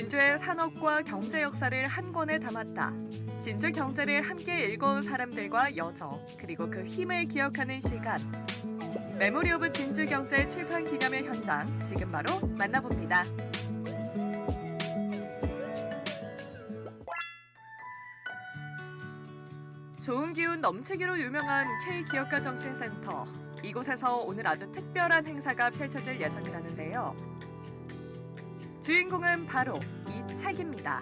진주의 산업과 경제 역사를 한 권에 담았다. 진주 경제를 함께 읽어온 사람들과 여정, 그리고 그 힘을 기억하는 시간. 메모리 오브 진주 경제 출판 기념회 현장 지금 바로 만나봅니다. 좋은 기운 넘치기로 유명한 K기업가 정신센터. 이곳에서 오늘 아주 특별한 행사가 펼쳐질 예정이라는데요. 주인공은 바로 이 책입니다.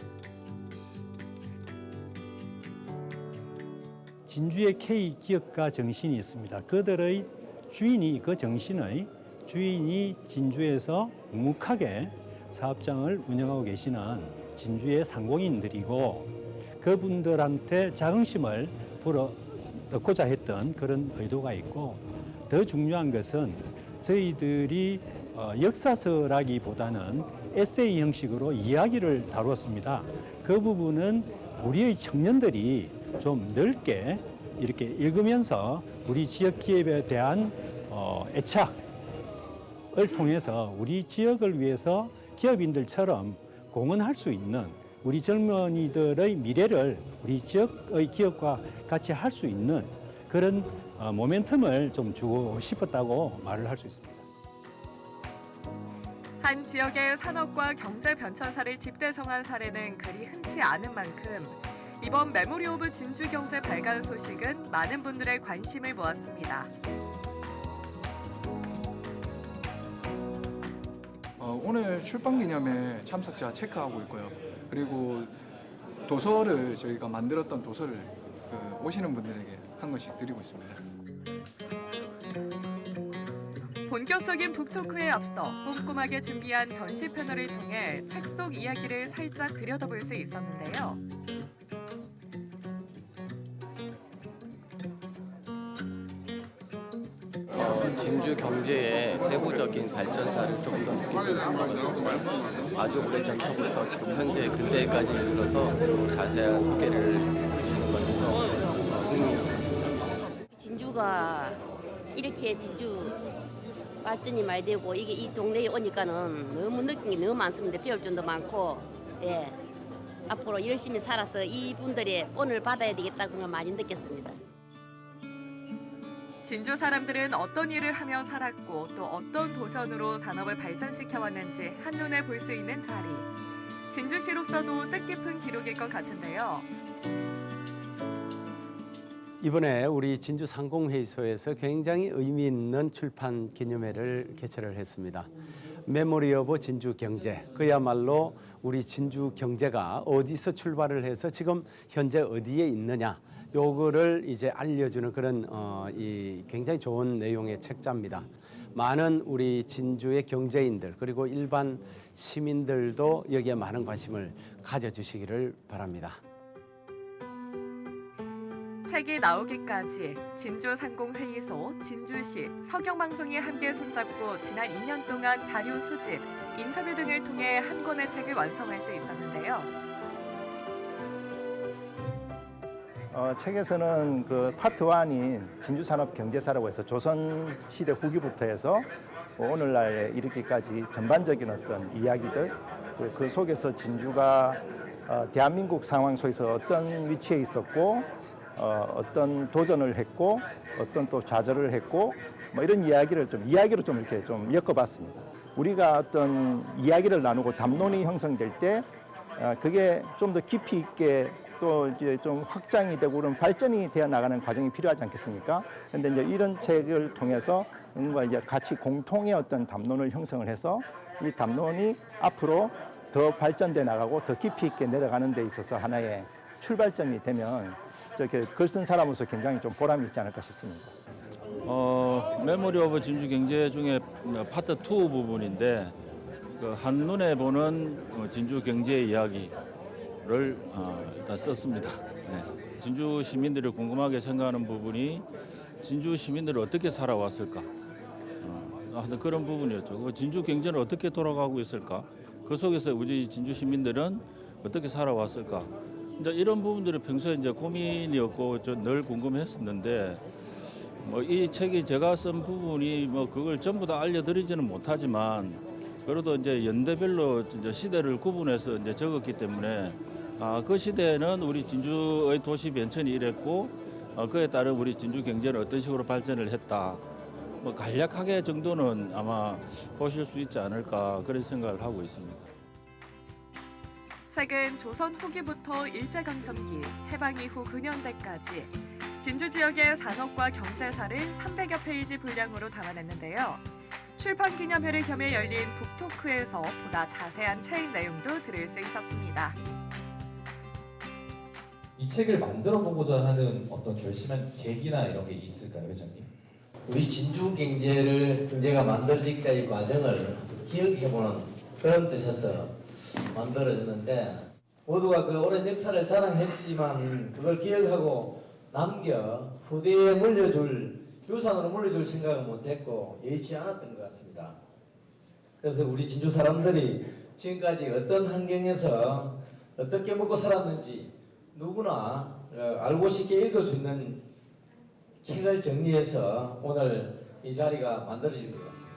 진주의 K기업가 정신이 있습니다. 그들의 주인이, 그 정신의 주인이 진주에서 묵묵하게 사업장을 운영하고 계시는 진주의 상공인들이고, 그분들한테 자긍심을 불어 넣고자 했던 그런 의도가 있고, 더 중요한 것은 저희들이 역사서라기보다는 에세이 형식으로 이야기를 다루었습니다. 그 부분은 우리의 청년들이 좀 넓게 이렇게 읽으면서 우리 지역 기업에 대한 애착을 통해서 우리 지역을 위해서 기업인들처럼 공헌할 수 있는, 우리 젊은이들의 미래를 우리 지역의 기업과 같이 할 수 있는 그런 모멘텀을 좀 주고 싶었다고 말을 할 수 있습니다. 한 지역의 산업과 경제 변천사를 집대성한 사례는 그리 흔치 않은 만큼 이번 메모리 오브 진주 경제 발간 소식은 많은 분들의 관심을 모았습니다. 오늘 출판 기념회 참석자 체크하고 있고요. 그리고 도서를 저희가 만들었던 도서를 오시는 분들에게 한 권씩 드리고 있습니다. 본격적인 북토크에 앞서 꼼꼼하게 준비한 전시 패널을 통해 책 속 이야기를 살짝 들여다볼 수 있었는데요. 진주 경제의 세부적인 발전사를 조금 더 느낄 수 있어서 아주 오래전부터 지금 현재 근대까지 이르러서 자세한 소개를 주시는 것 같아서 흥미롭습니다. 진주가 이렇게 진주 발전이 많이 되고 이게 이 동네에 오니까는 너무 느낀 게 너무 많습니다. 배울 점도 많고, 예. 앞으로 열심히 살아서 이분들의 오늘 받아야 되겠다 그런 걸 많이 느꼈습니다. 진주 사람들은 어떤 일을 하며 살았고 또 어떤 도전으로 산업을 발전시켜 왔는지 한눈에 볼 수 있는 자리. 진주시로서도 뜻깊은 기록일 것 같은데요. 이번에 우리 진주 상공회의소에서 굉장히 의미 있는 출판 기념회를 개최를 했습니다. 메모리 오브 진주 경제, 그야말로 우리 진주 경제가 어디서 출발을 해서 지금 현재 어디에 있느냐, 요거를 이제 알려주는 그런 이 굉장히 좋은 내용의 책자입니다. 많은 우리 진주의 경제인들 그리고 일반 시민들도 여기에 많은 관심을 가져주시기를 바랍니다. 책이 나오기까지 진주상공회의소, 진주시, 서경방송이 함께 손잡고 지난 2년 동안 자료 수집, 인터뷰 등을 통해 한 권의 책을 완성할 수 있었는데요. 책에서는 그 파트 1인 진주산업경제사라고 해서 조선시대 후기부터 해서 오늘날에 이르기까지 전반적인 어떤 이야기들, 그 속에서 진주가 대한민국 상황 속에서 어떤 위치에 있었고 어떤 도전을 했고 어떤 또 좌절을 했고 뭐 이런 이야기를 이야기로 좀 이렇게 좀 엮어봤습니다. 우리가 어떤 이야기를 나누고 담론이 형성될 때 그게 좀 더 깊이 있게 또 이제 좀 확장이 되고 그런 발전이 되어 나가는 과정이 필요하지 않겠습니까? 그런데 이제 이런 책을 통해서 뭔가 이제 같이 공통의 어떤 담론을 형성을 해서 이 담론이 앞으로 더 발전돼 나가고 더 깊이 있게 내려가는 데 있어서 하나의 출발점이 되면 저렇게 글 쓴 사람으로서 굉장히 좀 보람이 있지 않을까 싶습니다. 메모리 오브 진주 경제 중에 파트 2 부분인데 한눈에 보는 진주 경제 이야기를 일단 썼습니다. 네. 진주 시민들이 궁금하게 생각하는 부분이 진주 시민들이 어떻게 살아왔을까? 그런 부분이었죠. 진주 경제는 어떻게 돌아가고 있을까? 그 속에서 우리 진주 시민들은 어떻게 살아왔을까? 이제 이런 부분들이 평소에 이제 고민이었고 늘 궁금했었는데 이 책이 제가 쓴 부분이 그걸 전부 다 알려드리지는 못하지만 그래도 이제 연대별로 이제 시대를 구분해서 이제 적었기 때문에 그 시대에는 우리 진주의 도시 변천이 이랬고 그에 따른 우리 진주 경제는 어떤 식으로 발전을 했다. 뭐 간략하게 정도는 아마 보실 수 있지 않을까 그런 생각을 하고 있습니다. 책은 조선 후기부터 일제강점기, 해방 이후 근현대까지 진주 지역의 산업과 경제사를 300여 페이지 분량으로 담아냈는데요. 출판 기념회를 겸해 열린 북토크에서 보다 자세한 책 내용도 들을 수 있었습니다. 이 책을 만들어 보고자 하는 어떤 결심한 계기나 이런 게 있을까요, 회장님? 우리 진주 경제가 만들어지기까지 과정을 기억해보는 그런 뜻에서 만들어졌는데 모두가 그 오랜 역사를 자랑했지만 그걸 기억하고 남겨 후대에 유산으로 물려줄 생각을 못했고 예의치 않았던 것 같습니다. 그래서 우리 진주 사람들이 지금까지 어떤 환경에서 어떻게 먹고 살았는지 누구나 알고 쉽게 읽을 수 있는 책을 정리해서 오늘 이 자리가 만들어진 것 같습니다.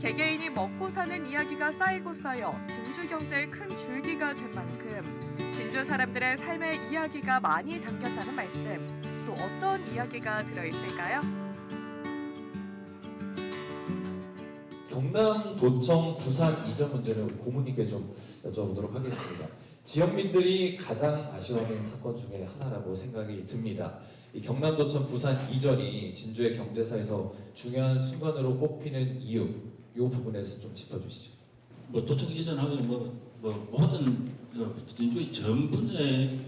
개개인이 먹고 사는 이야기가 쌓이고 쌓여 진주 경제의 큰 줄기가 된 만큼 진주 사람들의 삶의 이야기가 많이 담겼다는 말씀. 또 어떤 이야기가 들어있을까요? 경남 도청 부산 이전 문제를 고모님께 좀 여쭤보도록 하겠습니다. 지역민들이 가장 아쉬워하는 사건 중에 하나라고 생각이 듭니다. 이 경남 도청 부산 이전이 진주의 경제사에서 중요한 순간으로 꼽히는 이유, 이 부분에서 좀 짚어주시죠. 뭐 도청 이전하고 모든 진주의 전분의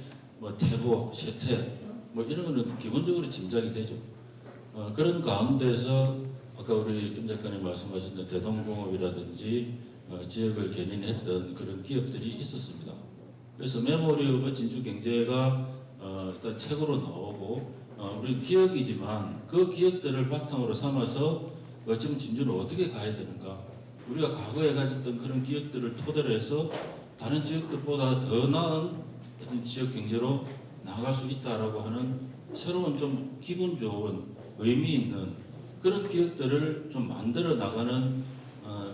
태보, 쇠퇴 이런 거는 기본적으로 짐작이 되죠. 그런 가운데서 아까 우리 김 작가님 말씀하셨던 대동공업이라든지 지역을 견인했던 그런 기업들이 있었습니다. 그래서 메모리 오브 진주 경제가 일단 책으로 나오고 우리 기억이지만 그 기억들을 바탕으로 삼아서 지금 진주는 어떻게 가야 되는가? 우리가 과거에 가졌던 그런 기억들을 토대로 해서 다른 지역들보다 더 나은 어떤 지역 경제로 나아갈 수 있다라고 하는 새로운 좀 기분 좋은 의미 있는 그런 기억들을 좀 만들어 나가는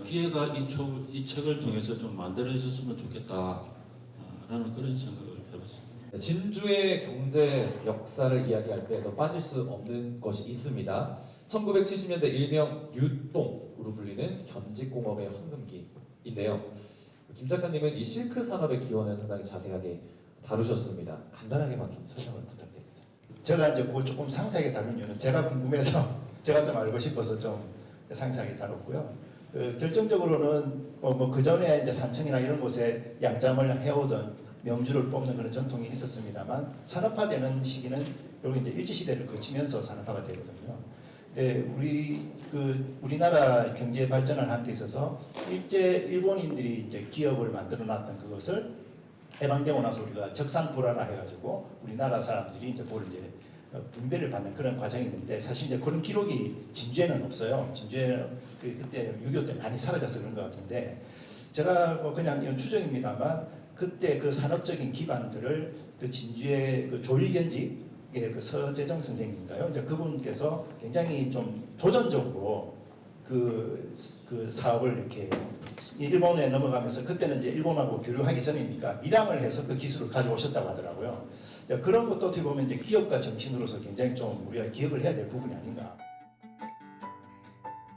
기회가 이 책을 통해서 좀 만들어졌으면 좋겠다라는 그런 생각을 해봤습니다. 진주의 경제 역사를 이야기할 때도 빠질 수 없는 것이 있습니다. 1970년대 일명 유똥으로 불리는 견직공업의 황금기인데요. 김 작가님은 이 실크 산업의 기원을 상당히 자세하게 다루셨습니다. 간단하게만 좀 설명을 부탁드립니다. 제가 이제 그걸 조금 상세하게 다룬 이유는 제가 궁금해서 제가 좀 알고 싶어서 좀 상세하게 다뤘고요. 결정적으로는 그 전에 이제 산청이나 이런 곳에 양잠을 해오던 명주를 뽑는 그런 전통이 있었습니다만 산업화되는 시기는 결국 이제 일제 시대를 거치면서 산업화가 되거든요. 우리나라 경제 발전을 하는 데 있어서 일본인들이 이제 기업을 만들어놨던 그것을 해방되고 나서 우리가 적산불화라 해가지고 우리나라 사람들이 이제 그걸 이제 분배를 받는 그런 과정이 있는데 사실 이제 그런 기록이 진주에는 없어요. 진주에는 그때 6.25 때 많이 사라져서 그런 것 같은데 제가 그냥 이건 추정입니다만 그때 그 산업적인 기반들을 그 진주의 그 조일견지 그 서재정 선생님인가요? 이제 그분께서 굉장히 좀 도전적으로 그 사업을 이렇게 일본에 넘어가면서 그때는 이제 일본하고 교류하기 전이니까 밀항을 해서 그 기술을 가져오셨다고 하더라고요. 그런 것도 어떻게 보면 이제 기업가 정신으로서 굉장히 좀 우리가 기억을 해야 될 부분이 아닌가.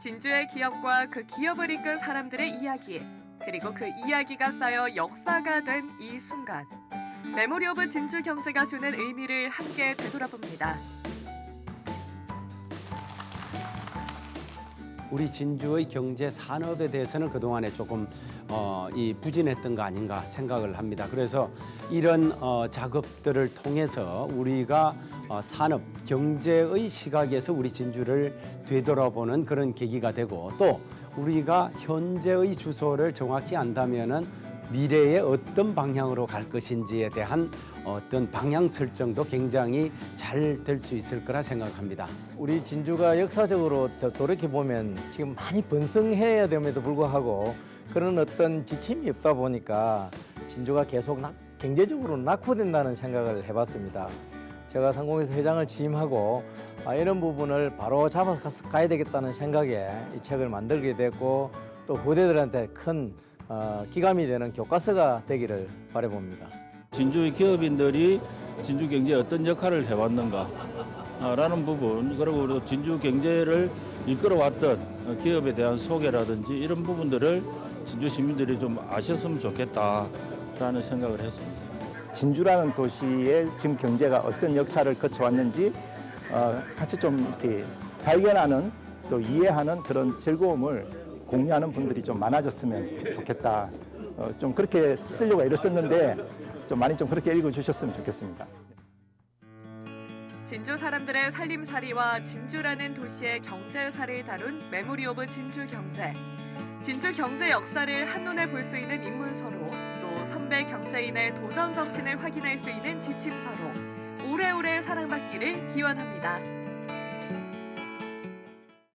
진주의 기업과 그 기업을 이끈 사람들의 이야기, 그리고 그 이야기가 쌓여 역사가 된 이 순간. 메모리 오브 진주 경제가 주는 의미를 함께 되돌아봅니다. 우리 진주의 경제 산업에 대해서는 그동안에 조금 부진했던 거 아닌가 생각을 합니다. 그래서 이런 작업들을 통해서 우리가 산업, 경제의 시각에서 우리 진주를 되돌아보는 그런 계기가 되고 또 우리가 현재의 주소를 정확히 안다면은 미래에 어떤 방향으로 갈 것인지에 대한 어떤 방향 설정도 굉장히 잘 될 수 있을 거라 생각합니다. 우리 진주가 역사적으로 돌이켜 보면 지금 많이 번성해야 됨에도 불구하고 그런 어떤 지침이 없다 보니까 진주가 계속 경제적으로 낙후된다는 생각을 해봤습니다. 제가 상공회에서 회장을 취임하고 이런 부분을 바로 잡아가야 되겠다는 생각에 이 책을 만들게 됐고 또 후대들한테 큰 기감이 되는 교과서가 되기를 바라봅니다. 진주의 기업인들이 진주 경제에 어떤 역할을 해왔는가 라는 부분, 그리고 또 진주 경제를 이끌어왔던 기업에 대한 소개라든지 이런 부분들을 진주 시민들이 좀 아셨으면 좋겠다라는 생각을 했습니다. 진주라는 도시의 지금 경제가 어떤 역사를 거쳐왔는지 같이 좀 이렇게 발견하는 또 이해하는 그런 즐거움을 공유하는 분들이 좀 많아졌으면 좋겠다. 좀 그렇게 쓰려고 애를 썼는데 좀 많이 좀 그렇게 읽어주셨으면 좋겠습니다. 진주 사람들의 살림살이와 진주라는 도시의 경제사를 다룬 메모리 오브 진주 경제. 진주 경제 역사를 한눈에 볼 수 있는 입문서로, 또 선배 경제인의 도전 정신을 확인할 수 있는 지침서로 오래오래 사랑받기를 기원합니다.